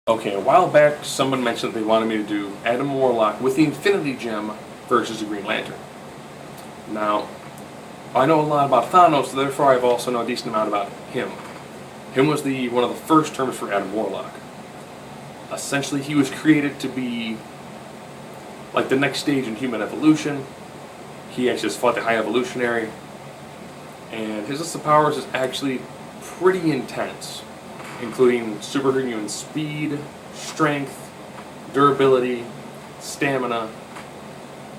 Okay, a while back, someone mentioned that they wanted me to do Adam Warlock with the Infinity Gem versus the Green Lantern. Now, I know a lot about Thanos, so therefore I've also know a decent amount about him. Him was one of the first terms for Adam Warlock. Essentially, he was created to be like the next stage in human evolution. He actually just fought the High Evolutionary, and his list of powers is actually pretty intense, including superhuman speed, strength, durability, stamina.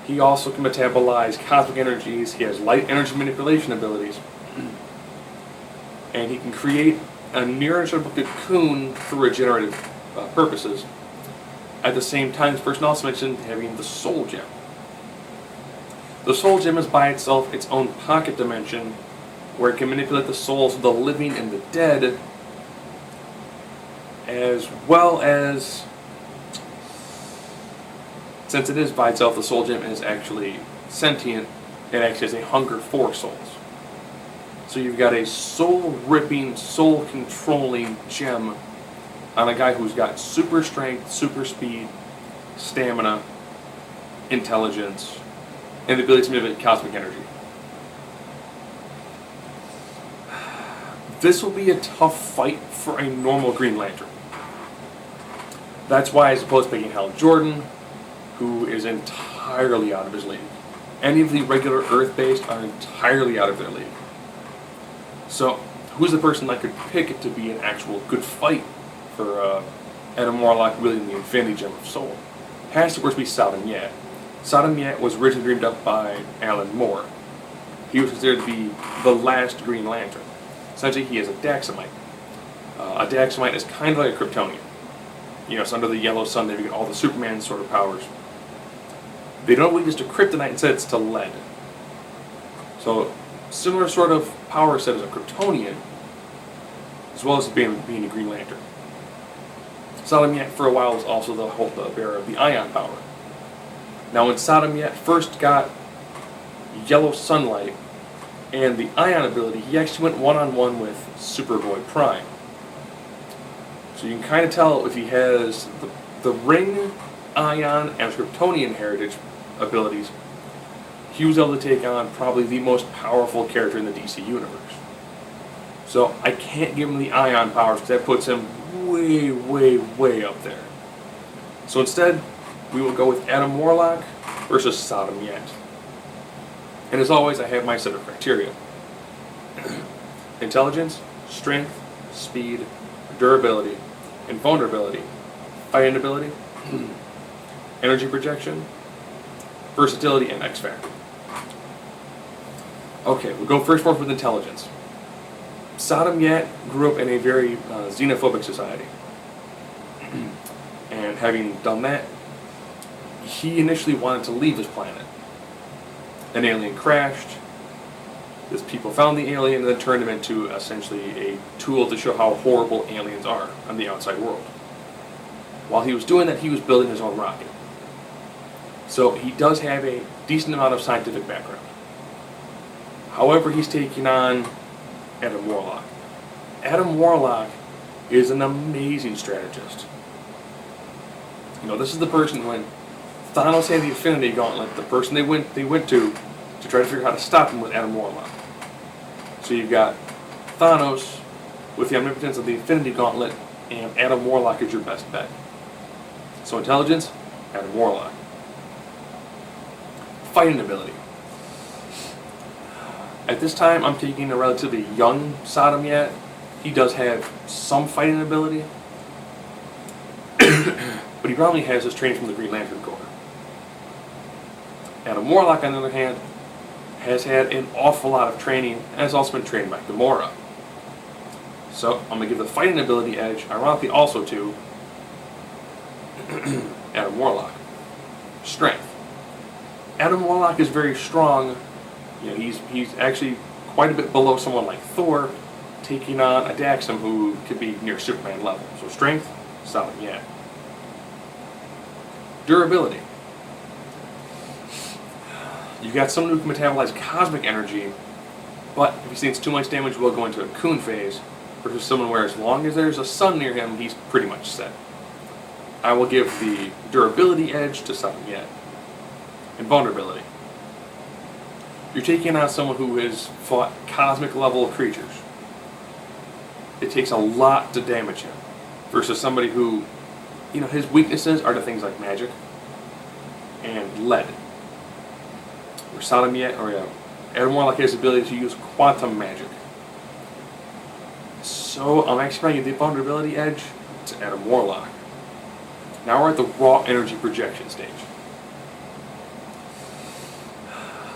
He also can metabolize cosmic energies. He has light energy manipulation abilities. And he can create a near-indestructible cocoon for regenerative purposes. At the same time, this person also mentioned having the Soul Gem. The Soul Gem is by itself its own pocket dimension where it can manipulate the souls of the living and the dead, as well as, since it is by itself, the Soul Gem is actually sentient, it actually has a hunger for souls. So you've got a soul-ripping, soul-controlling gem on a guy who's got super strength, super speed, stamina, intelligence, and the ability to manipulate cosmic energy. This will be a tough fight for a normal Green Lantern. That's why I suppose picking Hal Jordan, who is entirely out of his league. Any of the regular Earth-based are entirely out of their league. So, who's the person I could pick to be an actual good fight for Adam Warlock wielding the Infinity Gem of Soul? Has to, of course, be Sodam Yat. Sodam Yat was originally dreamed up by Alan Moore. He was considered to be the last Green Lantern. Essentially, he is a Daxamite. A Daxamite is kind of like a Kryptonian. You know, it's under the yellow sun, they get all the Superman sort of powers. They don't lead us to kryptonite, instead it's to lead. So, similar sort of power set as a Kryptonian, as well as being a Green Lantern. Sodam Yat for a while was also the bearer of the ion power. Now when Sodam Yat first got yellow sunlight and the ion ability, he actually went one-on-one with Superboy Prime. So you can kind of tell if he has the ring, ion, and Kryptonian heritage abilities, he was able to take on probably the most powerful character in the DC universe. So I can't give him the ion powers because that puts him way, way, way up there. So instead, we will go with Adam Warlock versus Sodam Yat. And as always, I have my set of criteria. Intelligence, strength, speed, durability, invulnerability, fighting ability, energy projection, versatility, and X Factor. Okay, we'll go first with intelligence. Sodam Yat grew up in a very xenophobic society. And having done that, he initially wanted to leave his planet. An alien crashed. His people found the alien and then turned him into essentially a tool to show how horrible aliens are on the outside world. While he was doing that, he was building his own rocket. So he does have a decent amount of scientific background. However, he's taking on Adam Warlock. Adam Warlock is an amazing strategist. You know, this is the person when Thanos had the Infinity Gauntlet, the person they went to try to figure out how to stop him with Adam Warlock. So you've got Thanos with the omnipotence of the Infinity Gauntlet, and Adam Warlock is your best bet. So intelligence, Adam Warlock. Fighting ability. At this time, I'm taking a relatively young Sodam Yat. He does have some fighting ability, but he probably has his training from the Green Lantern Corps. Adam Warlock, on the other hand, has had an awful lot of training and has also been trained by Gamora. So I'm going to give the fighting ability edge, ironically also to Adam Warlock. Strength. Adam Warlock is very strong. You know, he's actually quite a bit below someone like Thor, taking on a Daxam who could be near Superman level. So strength, Sodam Yat. Durability. You've got someone who can metabolize cosmic energy, but if he takes too much damage, will go into a cocoon phase, versus someone where as long as there's a sun near him, he's pretty much set. I will give the durability edge to Sodam Yat. And vulnerability. You're taking on someone who has fought cosmic level creatures. It takes a lot to damage him. Versus somebody who, his weaknesses are to things like magic and lead. Or Sodam Yat, Adam Warlock has the ability to use quantum magic. So I'm actually trying to get the vulnerability edge to Adam Warlock. Now we're at the raw energy projection stage.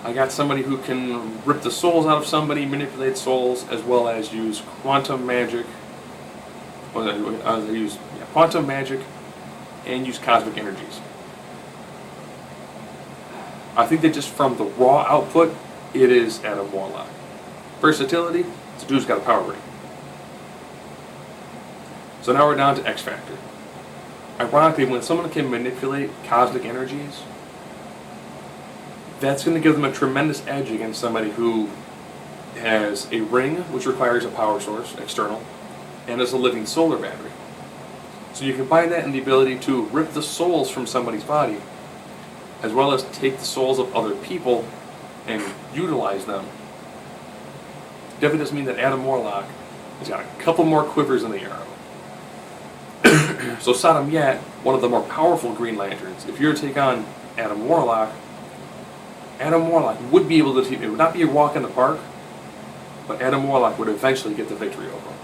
I got somebody who can rip the souls out of somebody, manipulate souls, as well as use quantum magic. Use quantum magic and use cosmic energies. I think that just from the raw output, it is Adam Warlock. Versatility, it's a dude's got a power ring. So now we're down to X Factor. Ironically, when someone can manipulate cosmic energies, that's going to give them a tremendous edge against somebody who has a ring, which requires a power source, external, and is a living solar battery. So you combine that and the ability to rip the souls from somebody's body, as well as take the souls of other people and utilize them. Definitely doesn't mean that Adam Warlock has got a couple more quivers in the arrow. So Sodam Yat, one of the more powerful Green Lanterns, if you were to take on Adam Warlock would be able to, it would not be a walk in the park, but Adam Warlock would eventually get the victory over him.